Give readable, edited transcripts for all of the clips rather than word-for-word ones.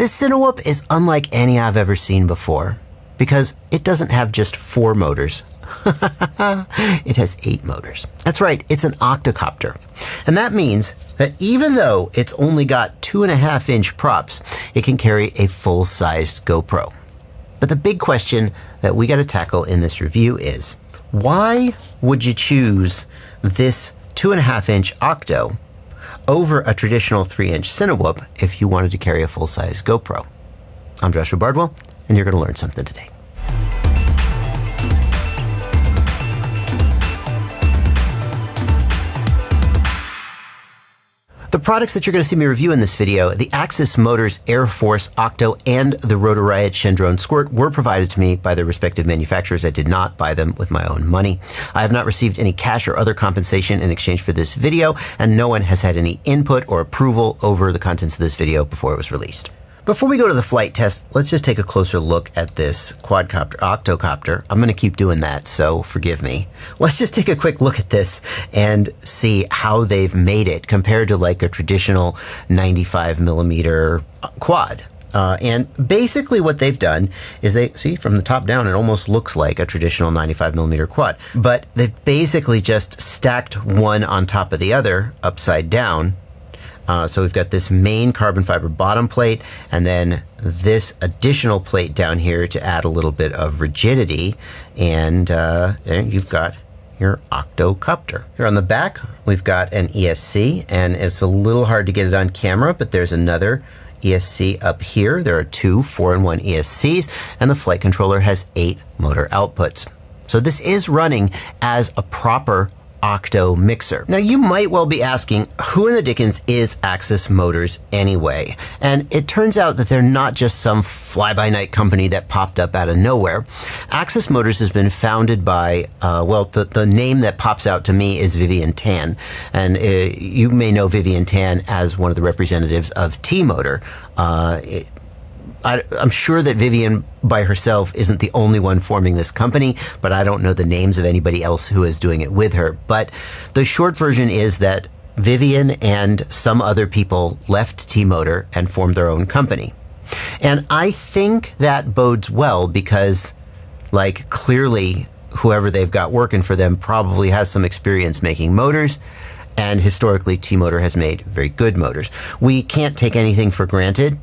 This Cinewhoop is unlike any I've ever seen before because it doesn't have just 4 motors. It has 8 motors. That's right, it's an octo-copter. And that means that even though it's only got 2.5-inch props, it can carry a full-sized GoPro. But the big question that we got to tackle in this review is, why would you choose this 2.5-inch octo over a traditional 3-inch Cinewhoop if you wanted to carry a full-size GoPro? I'm Joshua Bardwell, and you're going to learn something today. The products that you're going to see me review in this video, the Axis Motors Air Force Octo and the Rotor Riot Shendrone Squirt, were provided to me by their respective manufacturers. I did not buy them with my own money. I have not received any cash or other compensation in exchange for this video, and no one has had any input or approval over the contents of this video before it was released. Before we go to the flight test, let's just take a closer look at this quadcopter, octocopter. I'm going to keep doing that, so forgive me. Let's just take a quick look at this and see how they've made it compared to like a traditional 95mm quad. And basically what they've done is they, see from the top down, it almost looks like a traditional 95mm quad, but they've basically just stacked one on top of the other upside down. So we've got this main carbon fiber bottom plate and then this additional plate down here to add a little bit of rigidity. And there you've got your octocopter. Here on the back, we've got an ESC, and it's a little hard to get it on camera, but there's another ESC up here. There are 2 4-in-1 ESCs, and the flight controller has 8 motor outputs. So this is running as a proper octo mixer. Now you might well be asking, who in the dickens is Axis Motors anyway? And it turns out that they're not just some fly-by-night company that popped up out of nowhere. Axis Motors has been founded by, well, the name that pops out to me is Vivian Tan. And you may know Vivian Tan as one of the representatives of T-Motor. I'm sure that Vivian by herself isn't the only one forming this company, but I don't know the names of anybody else who is doing it with her. But the short version is that Vivian and some other people left T-Motor and formed their own company. And I think that bodes well because, like, clearly whoever they've got working for them probably has some experience making motors. And historically, T-Motor has made very good motors. We can't take anything for granted,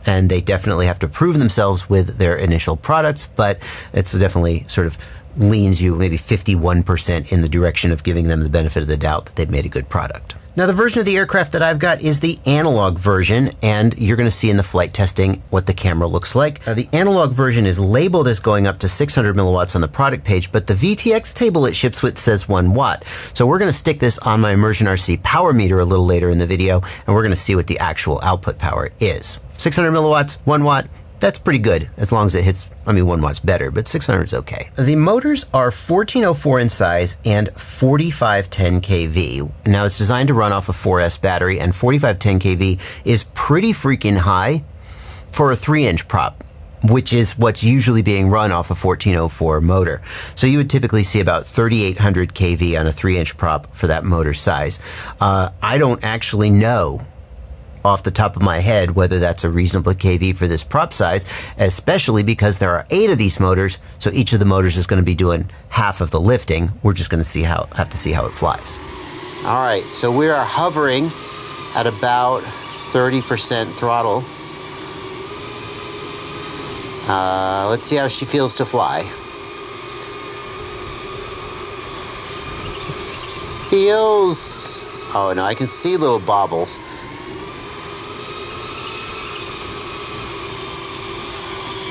and they definitely have to prove themselves with their initial products, but it's definitely sort of leans you maybe 51% in the direction of giving them the benefit of the doubt that they've made a good product. Now the version of the aircraft that I've got is the analog version, and you're going to see in the flight testing what the camera looks like. The analog version is labeled as going up to 600 milliwatts on the product page, but the VTX table it ships with says 1 watt. So we're going to stick this on my Immersion RC power meter a little later in the video, and we're going to see what the actual output power is. 600 milliwatts, 1 watt, that's pretty good, as long as it hits, I mean 1 watt's better, but 600 is okay. The motors are 1404 in size and 4510 kV. Now it's designed to run off a 4S battery, and 4510 kV is pretty freaking high for a 3-inch prop, which is what's usually being run off a 1404 motor. So you would typically see about 3800 kV on a 3-inch prop for that motor size. I don't actually know off the top of my head whether that's a reasonable kV for this prop size, especially because there are 8 of these motors, so each of the motors is going to be doing half of the lifting. We're just going to have to see how it flies. All right, so we are hovering at about 30% throttle. Let's see how she feels to fly. Feels, oh no, I can see little bobbles.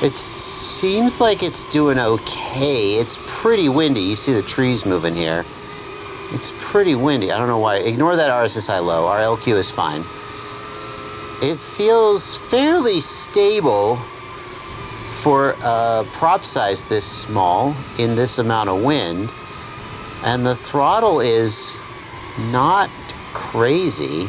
It seems like it's doing okay. It's pretty windy. You see the trees moving here. It's pretty windy. I don't know why. Ignore that RSSI low. Our LQ is fine. It feels fairly stable for a prop size this small in this amount of wind. And the throttle is not crazy.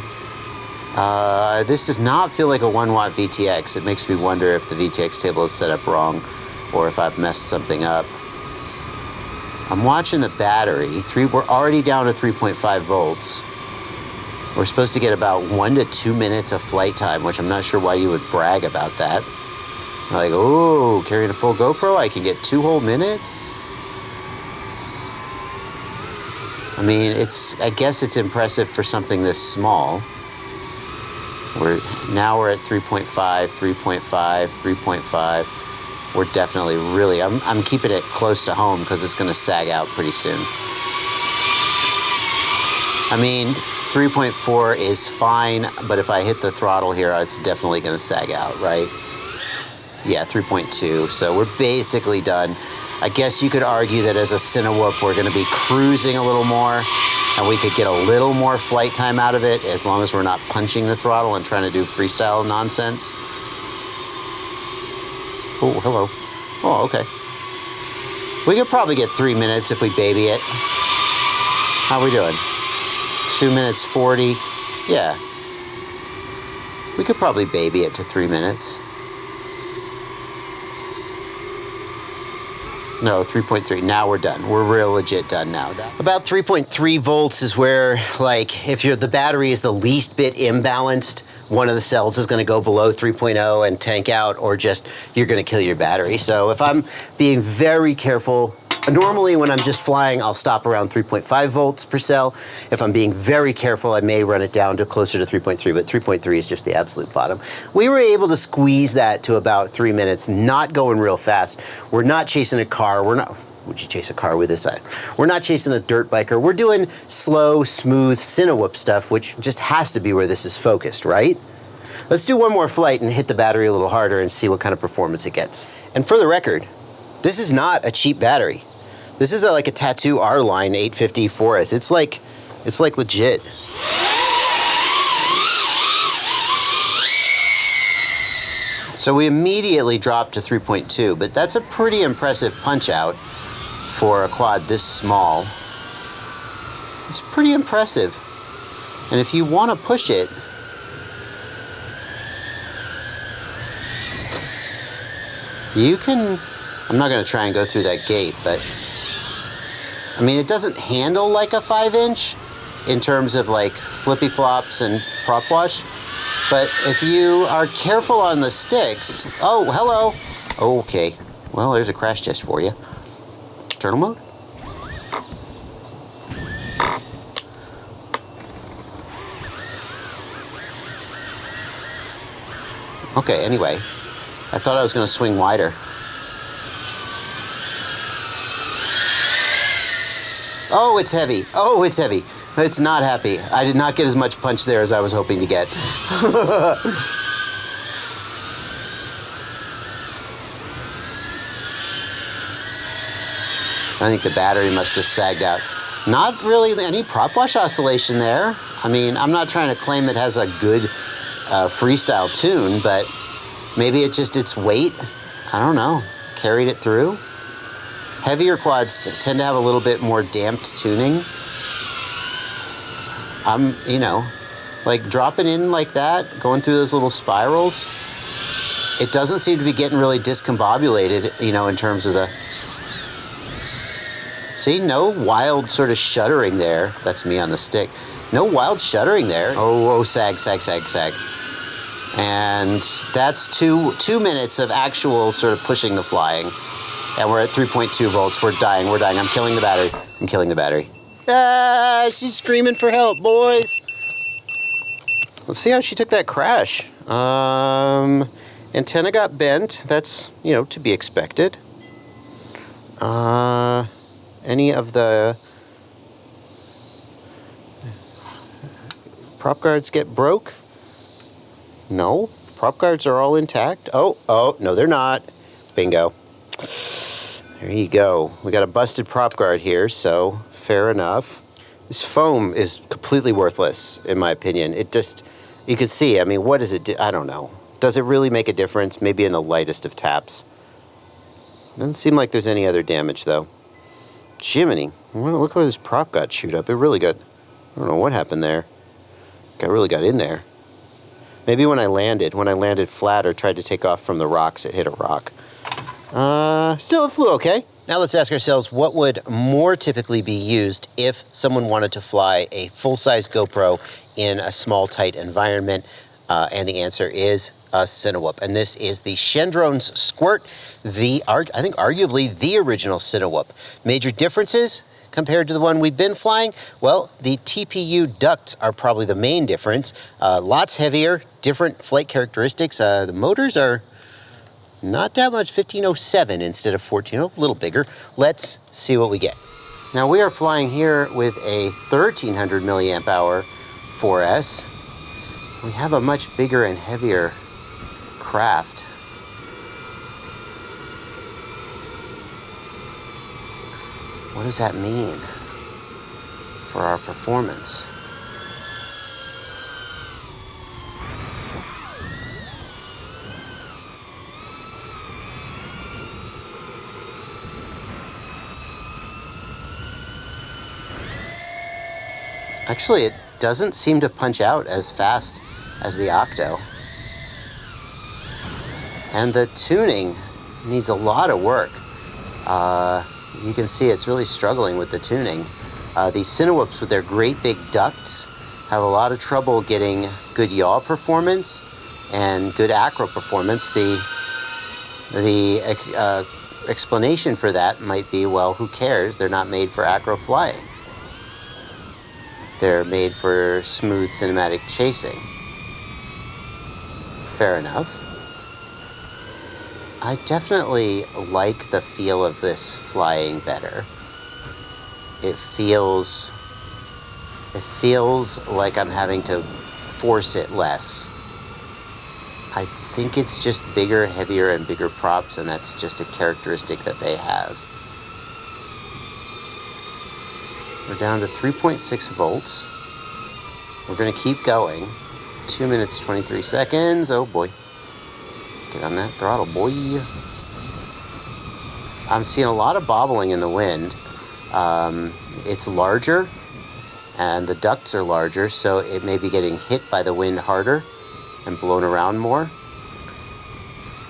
This does not feel like a 1 watt VTX. It makes me wonder if the VTX table is set up wrong or if I've messed something up. I'm watching the battery. We're already down to 3.5 volts. We're supposed to get about 1 to 2 minutes of flight time, which I'm not sure why you would brag about that. Like, oh, carrying a full GoPro, I can get 2 whole minutes? I mean, I guess it's impressive for something this small. Now we're at 3.5, 3.5, 3.5. We're definitely really, I'm keeping it close to home because it's gonna sag out pretty soon. I mean, 3.4 is fine, but if I hit the throttle here, it's definitely gonna sag out, right? Yeah, 3.2, so we're basically done. I guess you could argue that as a Cinewhoop, we're gonna be cruising a little more, and we could get a little more flight time out of it as long as we're not punching the throttle and trying to do freestyle nonsense. Oh, hello. Oh, okay. We could probably get 3 minutes if we baby it. How are we doing? 2 minutes 40. Yeah. We could probably baby it to 3 minutes. No, 3.3. Now we're done. We're real legit done now. About 3.3 volts is where, like, if the battery is the least bit imbalanced, one of the cells is going to go below 3.0 and tank out, or just you're going to kill your battery. So if I'm being very careful, normally when I'm just flying, I'll stop around 3.5 volts per cell. If I'm being very careful, I may run it down to closer to 3.3, but 3.3 is just the absolute bottom. We were able to squeeze that to about 3 minutes, not going real fast. We're not chasing a car. Would you chase a car with this side? We're not chasing a dirt biker. We're doing slow, smooth Cinewhoop stuff, which just has to be where this is focused, right? Let's do one more flight and hit the battery a little harder and see what kind of performance it gets. And for the record, this is not a cheap battery. This is like a Tattoo R-Line 850 4S. It's like legit. So we immediately dropped to 3.2, but that's a pretty impressive punch out for a quad this small. It's pretty impressive. And if you want to push it, you can, I'm not going to try and go through that gate, but I mean, it doesn't handle like a 5-inch in terms of like flippy flops and prop wash, but if you are careful on the sticks, oh, hello. Okay, well, there's a crash test for you. Turtle mode. Okay, anyway, I thought I was going to swing wider. Oh, it's heavy. Oh, it's heavy. It's not happy. I did not get as much punch there as I was hoping to get. I think the battery must have sagged out. Not really any prop wash oscillation there. I mean, I'm not trying to claim it has a good freestyle tune, but maybe its weight, I don't know, carried it through. Heavier quads tend to have a little bit more damped tuning. You know, like dropping in like that, going through those little spirals, it doesn't seem to be getting really discombobulated, you know, in terms of the... See, no wild sort of shuddering there. That's me on the stick. No wild shuddering there. Oh, sag, sag, sag, sag. And that's two minutes of actual sort of pushing the flying. And we're at 3.2 volts. We're dying. We're dying. I'm killing the battery. I'm killing the battery. Ah, she's screaming for help, boys. Let's see how she took that crash. Antenna got bent. That's, you know, to be expected. Any of the prop guards get broke? No. Prop guards are all intact. Oh, no, they're not. Bingo. There you go. We got a busted prop guard here, so fair enough. This foam is completely worthless, in my opinion. It just, you can see, I mean, what does it do? I don't know. Does it really make a difference? Maybe in the lightest of taps. Doesn't seem like there's any other damage, though. Jiminy. Well, look how this prop got chewed up. It really got, I don't know what happened there. Really got in there. Maybe when I landed flat or tried to take off from the rocks, it hit a rock. Still, it flew okay. Now let's ask ourselves, what would more typically be used if someone wanted to fly a full-size GoPro in a small, tight environment? And the answer is a Cinewhoop. And this is the Chendron's Squirt, I think arguably the original Cinewhoop. Major differences compared to the one we've been flying? Well, the TPU ducts are probably the main difference. Lots heavier, different flight characteristics. The motors are not that much, 1507 instead of 14, a little bigger. Let's see what we get. Now we are flying here with a 1300 milliamp hour 4S. We have a much bigger and heavier craft. What does that mean for our performance? Actually, it doesn't seem to punch out as fast as the Octo. And the tuning needs a lot of work. You can see it's really struggling with the tuning. These Cinewhoops with their great big ducts have a lot of trouble getting good yaw performance and good acro performance. The explanation for that might be, well, who cares? They're not made for acro flying. They're made for smooth cinematic chasing. Fair enough. I definitely like the feel of this flying better. It feels like I'm having to force it less. I think it's just bigger, heavier, and bigger props, and that's just a characteristic that they have. We're down to 3.6 volts. We're going to keep going. 2 minutes, 23 seconds. Oh boy. Get on that throttle, boy. I'm seeing a lot of bobbling in the wind. It's larger, and the ducts are larger, so it may be getting hit by the wind harder and blown around more.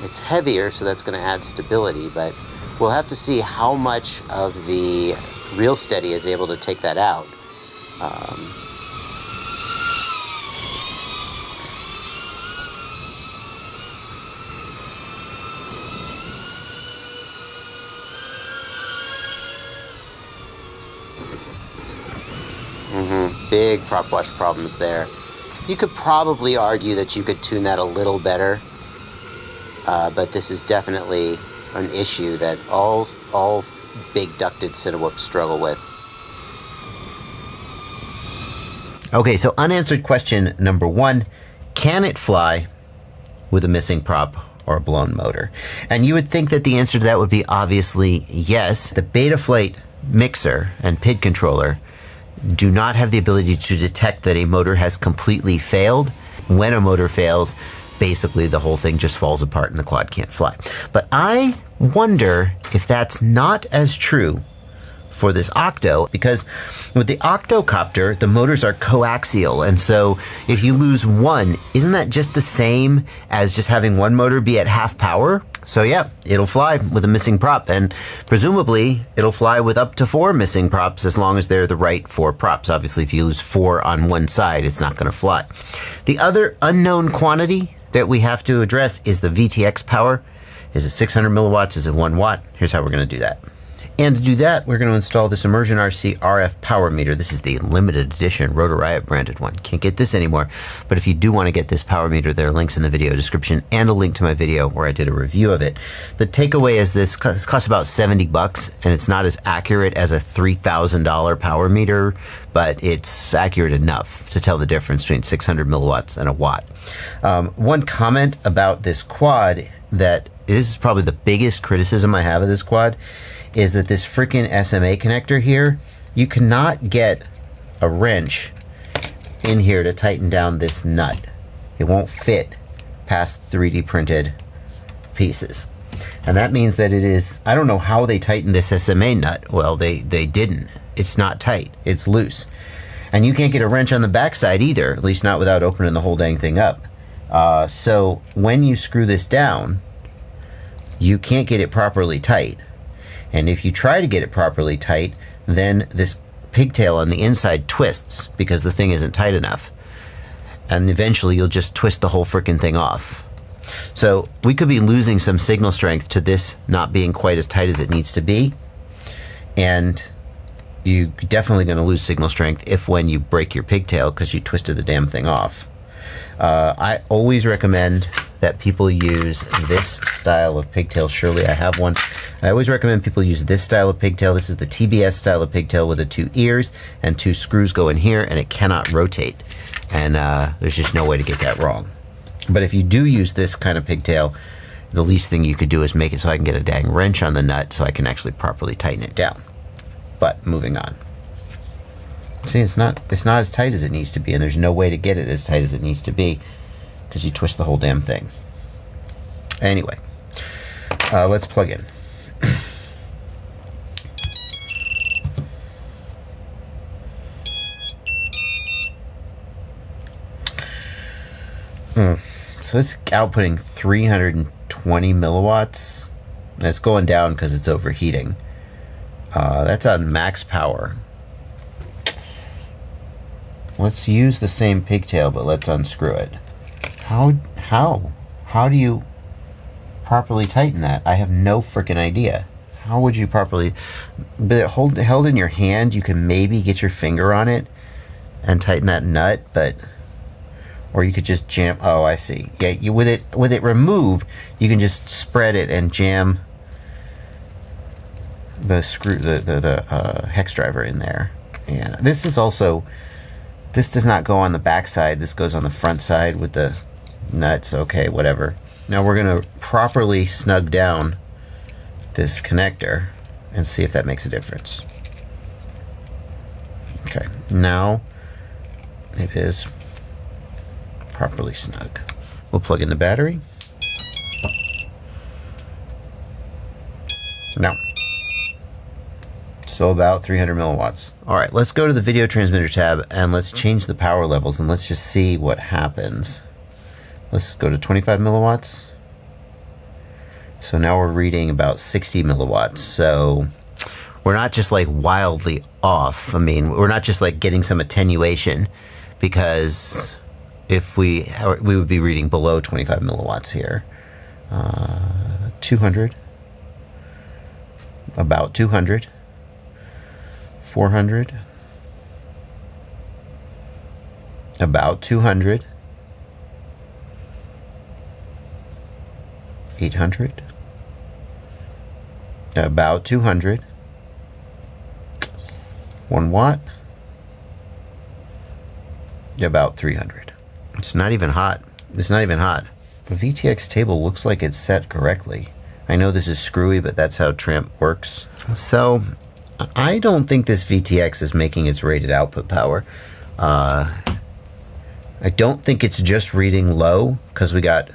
It's heavier, so that's going to add stability, but we'll have to see how much of the Real Steady is able to take that out. Big prop wash problems there. You could probably argue that you could tune that a little better, but this is definitely an issue that all big ducted Cinewhoops struggle with. Okay, so unanswered question number 1, can it fly with a missing prop or a blown motor? And you would think that the answer to that would be obviously yes. The Betaflight mixer and PID controller do not have the ability to detect that a motor has completely failed. When a motor fails, basically the whole thing just falls apart and the quad can't fly. But I wonder if that's not as true for this Octo, because with the octo-copter, the motors are coaxial, and so if you lose one, isn't that just the same as just having one motor be at half power? So yeah, it'll fly with a missing prop, and presumably it'll fly with up to 4 missing props as long as they're the right 4 props. Obviously, if you lose 4 on one side, it's not going to fly. The other unknown quantity that we have to address is the VTX power. Is it 600 milliwatts? Is it 1 watt? Here's how we're going to do that. And to do that, we're going to install this Immersion RC RF power meter. This is the limited edition Rotor Riot branded one. Can't get this anymore. But if you do want to get this power meter, there are links in the video description and a link to my video where I did a review of it. The takeaway is this costs about $70, and it's not as accurate as a $3,000 power meter, but it's accurate enough to tell the difference between 600 milliwatts and a watt. One comment about this quad, that this is probably the biggest criticism I have of this quad, is that this freaking SMA connector here, you cannot get a wrench in here to tighten down this nut. It won't fit past 3D printed pieces. And that means that it is, I don't know how they tightened this SMA nut. Well, they didn't. It's not tight, it's loose. And you can't get a wrench on the backside either, at least not without opening the whole dang thing up. So when you screw this down, you can't get it properly tight. And if you try to get it properly tight, then this pigtail on the inside twists because the thing isn't tight enough. and eventually you'll just twist the whole freaking thing off. So we could be losing some signal strength to this not being quite as tight as it needs to be, and you're definitely going to lose signal strength if when you break your pigtail because you twisted the damn thing off. I always recommend that people use this style of pigtail. Surely I have one. I always recommend people use this style of pigtail. This is the TBS style of pigtail with the 2 ears and 2 screws go in here, and it cannot rotate. And there's just no way to get that wrong. But if you do use this kind of pigtail, the least thing you could do is make it so I can get a dang wrench on the nut so I can actually properly tighten it down. But moving on. See, it's not as tight as it needs to be, and there's no way to get it as tight as it needs to be because you twist the whole damn thing. Anyway, let's plug in. So it's outputting 320 milliwatts. And it's going down because it's overheating. That's on max power. Let's use the same pigtail, but let's unscrew it. How do you properly tighten that? I have no freaking idea. How would you properly? But held in your hand, you can maybe get your finger on it and tighten that nut, but or you could just jam. Oh, I see. Yeah, with it removed, you can just spread it and jam the screw, the hex driver in there. Yeah, this is also. This does not go on the back side. This goes on the front side with the nuts. Okay, whatever. Now we're going to properly snug down this connector and see if that makes a difference. Okay, now it is properly snug. We'll plug in the battery. Now, so about 300 milliwatts. All right, let's go to the video transmitter tab and let's change the power levels and let's just see what happens. Let's go to 25 milliwatts. So now we're reading about 60 milliwatts. So we're not just like wildly off. I mean, we're not just like getting some attenuation, because if we would be reading below 25 milliwatts here. 200, about 200. 400, about 200, 800, about 200, 1 watt, about 300. It's not even hot. It's not even hot. The VTX table looks like it's set correctly. I know this is screwy, but that's how Tramp works. So I don't think this VTX is making its rated output power. I don't think it's just reading low, because we got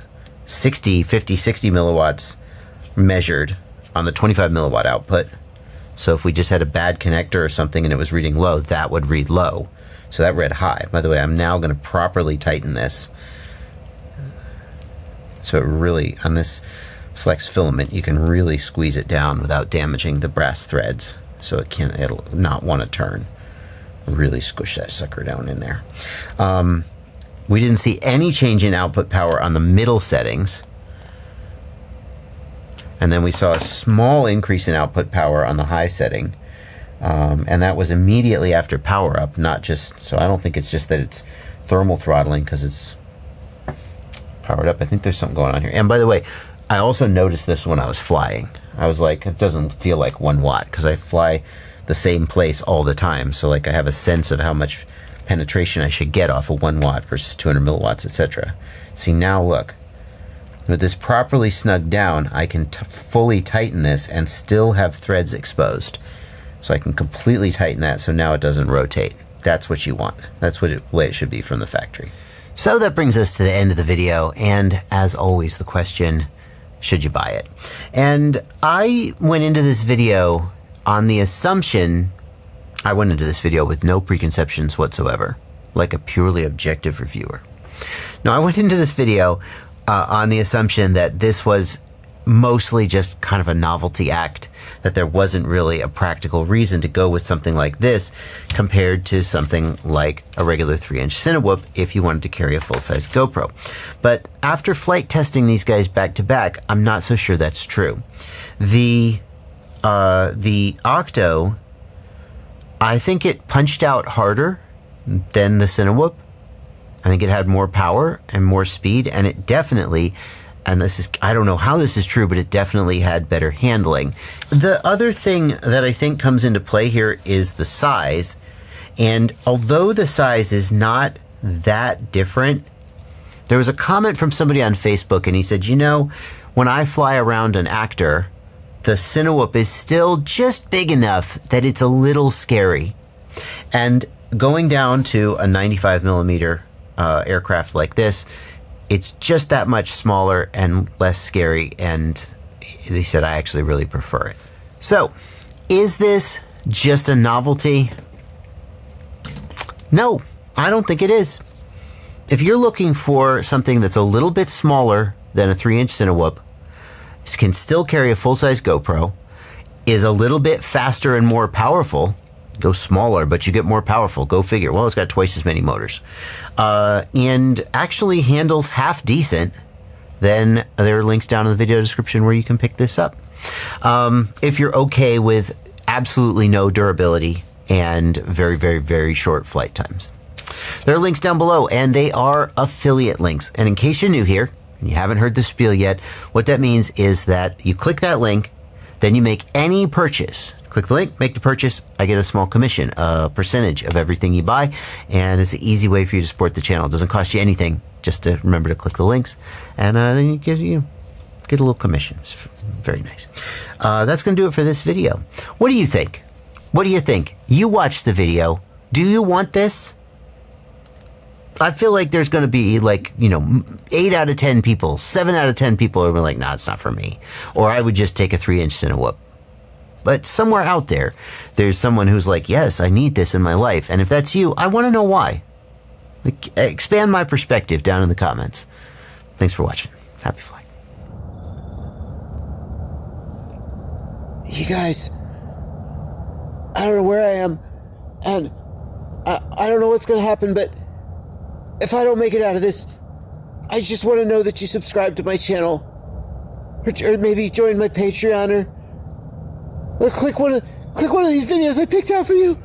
50, 60 milliwatts measured on the 25 milliwatt output. So if we just had a bad connector or something and it was reading low, that would read low. So that read high. By the way, I'm now going to properly tighten this. So it really, on this flex filament, you can really squeeze it down without damaging the brass threads. So it'll not want to turn. Really squish that sucker down in there. We didn't see any change in output power on the middle settings. And then we saw a small increase in output power on the high setting. And that was immediately after power up, not just, so I don't think it's just that it's thermal throttling because it's powered up. I think there's something going on here. And by the way, I also noticed this when I was flying. I was like, it doesn't feel like 1 watt because I fly the same place all the time. So like I have a sense of how much penetration I should get off of 1 watt versus 200 milliwatts, etc. See, now look, with this properly snugged down, I can fully tighten this and still have threads exposed. So I can completely tighten that so now it doesn't rotate. That's what you want. That's what the way it should be from the factory. So that brings us to the end of the video, and as always, the question, should you buy it? And I went into this video on the assumption, I went into this video with no preconceptions whatsoever, like a purely objective reviewer. No, I went into this video on the assumption that this was mostly just kind of a novelty act, that there wasn't really a practical reason to go with something like this compared to something like a regular 3-inch Cinewhoop if you wanted to carry a full-size GoPro. But after flight testing these guys back to back, I'm not so sure that's true. The Octo, I think it punched out harder than the Cinewhoop. I think it had more power and more speed, and it definitely, and this is, I don't know how this is true, but it definitely had better handling. The other thing that I think comes into play here is the size. And although the size is not that different, there was a comment from somebody on Facebook, and he said, you know, when I fly around an actor, the Cinewhoop is still just big enough that it's a little scary. And going down to a 95 millimeter aircraft like this, it's just that much smaller and less scary, and they said I actually really prefer it. So, is this just a novelty? No, I don't think it is. If you're looking for something that's a little bit smaller than a 3-inch Cinewhoop, can still carry a full-size GoPro, is a little bit faster and more powerful, go smaller, but you get more powerful. Go figure. Well, it's got twice as many motors. And actually handles half decent. Then there are links down in the video description where you can pick this up. If you're okay with absolutely no durability and very, very, very short flight times. There are links down below, and they are affiliate links. And in case you're new here, and you haven't heard the spiel yet, what that means is that you click that link, then you make any purchase. Click the link, make the purchase. I get a small commission, a percentage of everything you buy, and it's an easy way for you to support the channel. It doesn't cost you anything, just to remember to click the links, and then you get a little commission. It's very nice. That's going to do it for this video. What do you think? What do you think? You watched the video. Do you want this? I feel like there's going to be 8 out of 10 people, 7 out of 10 people are like, nah, it's not for me. Or I would just take a 3-inch Cinewhoop. But somewhere out there, there's someone who's like, yes, I need this in my life. And if that's you, I want to know why. Expand my perspective down in the comments. Thanks for watching. Happy flying. You guys, I don't know where I am, and I don't know what's going to happen, but if I don't make it out of this, I just want to know that you subscribe to my channel, or maybe join my Patreon, or click one of these videos I picked out for you.